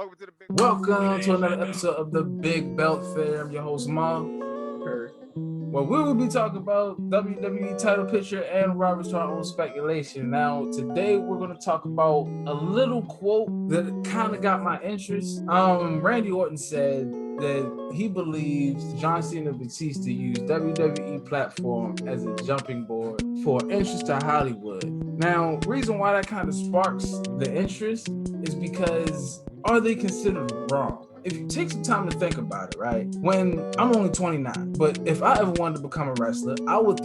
Welcome to the Big Welcome to another episode of the Big Belt Fair. I'm your host, Ma. Well, we will be talking about WWE title picture and Robert's to our own speculation. Now, today we're going to talk about a little quote that kind of got my interest. Randy Orton said that he believes John Cena Batista used WWE platform as a jumping board for interest to Hollywood. Now, reason why that kind of sparks the interest is because are they considered wrong? If you take some time to think about it, right? When I'm only 29, but if I ever wanted to become a wrestler, I was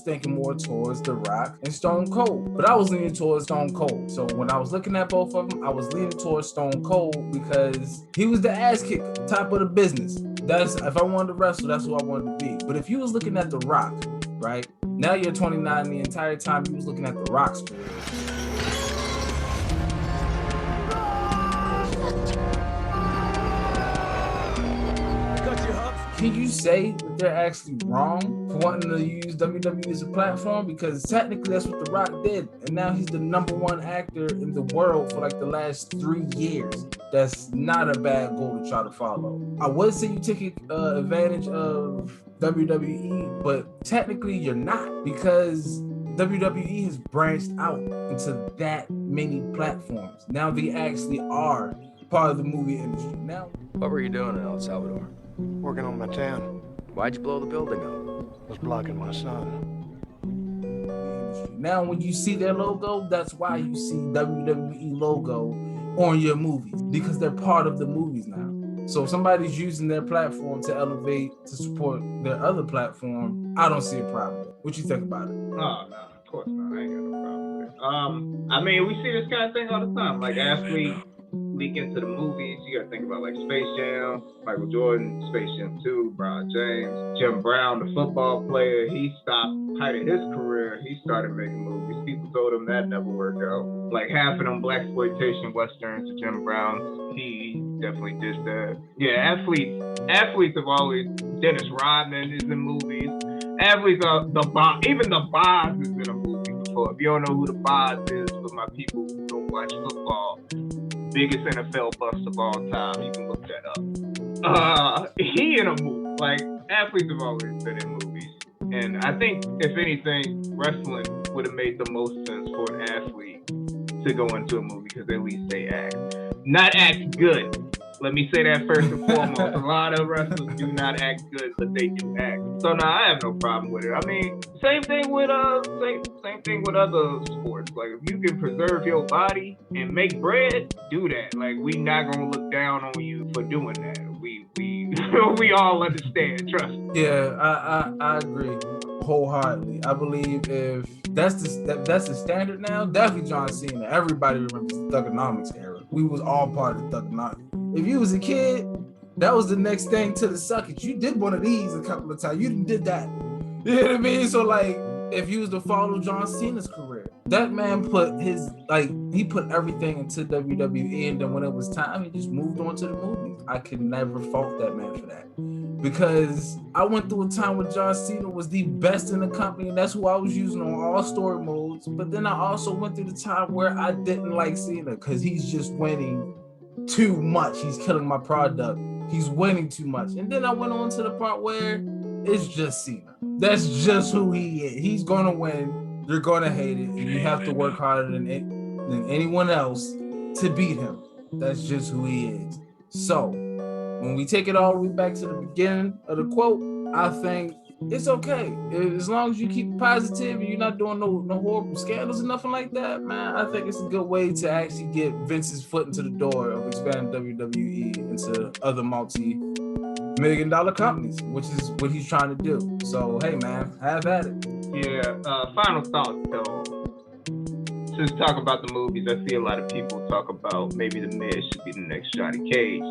thinking more towards The Rock and Stone Cold, but I was leaning towards Stone Cold. So when I was looking at both of them, I was leaning towards Stone Cold because he was the ass kicker, top of the business. That's if I wanted to wrestle, that's who I wanted to be. But if you was looking at The Rock, right? Now you're 29, the entire time you was looking at The Rock's career. Can you say that they're actually wrong for wanting to use WWE as a platform? Because technically that's what The Rock did. And now he's the #1 actor in the world for like the last 3 years. That's not a bad goal to try to follow. I would say you take advantage of WWE, but technically you're not, because WWE has branched out into that many platforms. Now they actually are part of the movie industry. Now, what were you doing in El Salvador? Working on my town. Why'd you blow the building up? Was blocking my son. Now, when you see their logo, that's why you see WWE logo on your movies, because they're part of the movies now. So if somebody's using their platform to elevate, to support their other platform, I don't see a problem. What you think about it? Oh, no, of course not. I ain't got no problem with it. I mean, we see this kind of thing all the time. Like, athletes leak into the movies. You gotta think about like Space Jam, Michael Jordan, Space Jam 2, LeBron James, Jim Brown, the football player. He stopped height of his career. He started making movies. People told him that never worked out. Like half of them blaxploitation westerns to Jim Brown, he definitely did that. Yeah, athletes have always. Dennis Rodman is in movies. Athletes are the Boz. Even the Boz is in a movie before. If you don't know who the Boz is, for my people who don't watch football. Biggest NFL bust of all time. You can look that up. He in a movie. Like, athletes have always been in movies. And I think, if anything, wrestling would have made the most sense for an athlete to go into a movie because at least they act. Not act good. Let me say that first and foremost. A lot of wrestlers do not act good, but they do act. So no, I have no problem with it. I mean, same thing with same thing with other sports. Like if you can preserve your body and make bread, do that. Like we not gonna look down on you for doing that. We we all understand. Trust me. Yeah, I agree wholeheartedly. I believe if that's the standard now, definitely John Cena. Everybody remembers the Thugonomics era. We was all part of the Thugonomics. If you was a kid, that was the next thing to the suck it. You did one of these a couple of times. You did that. You know what I mean? So like, if you was to follow John Cena's career, that man put he put everything into WWE, and then when it was time, he just moved on to the movies. I could never fault that man for that. Because I went through a time where John Cena was the best in the company, and that's who I was using on all story modes. But then I also went through the time where I didn't like Cena because he's just winning too much. He's killing my product. He's winning too much. And then I went on to the part where it's just Cena. That's just who he is. He's gonna win. You're gonna hate it, and you have to work harder than anyone else to beat him. That's just who he is. So when we take it all the way back to the beginning of the quote, I think it's okay. As long as you keep positive and you're not doing no horrible scandals or nothing like that, man, I think it's a good way to actually get Vince's foot into the door of expanding WWE into other multi-million-dollar companies, which is what he's trying to do. So, hey, man, have at it. Yeah, final thoughts, though. Just talk about the movies. I see a lot of people talk about maybe The Miz should be the next Johnny Cage.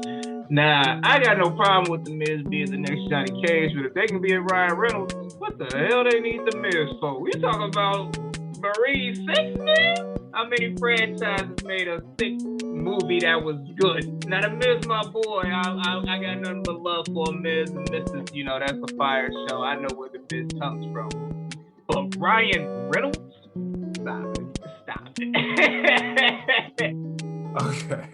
Nah, I got no problem with The Miz being the next Johnny Cage, but if they can be a Ryan Reynolds, what the hell they need The Miz for? We talking about Marie 6, man? How many franchises made a 6 movie that was good? Now, The Miz, my boy, I got nothing but love for Miz, and this is, that's a fire show. I know where The Miz comes from. But Ryan Reynolds? Stop it. Okay.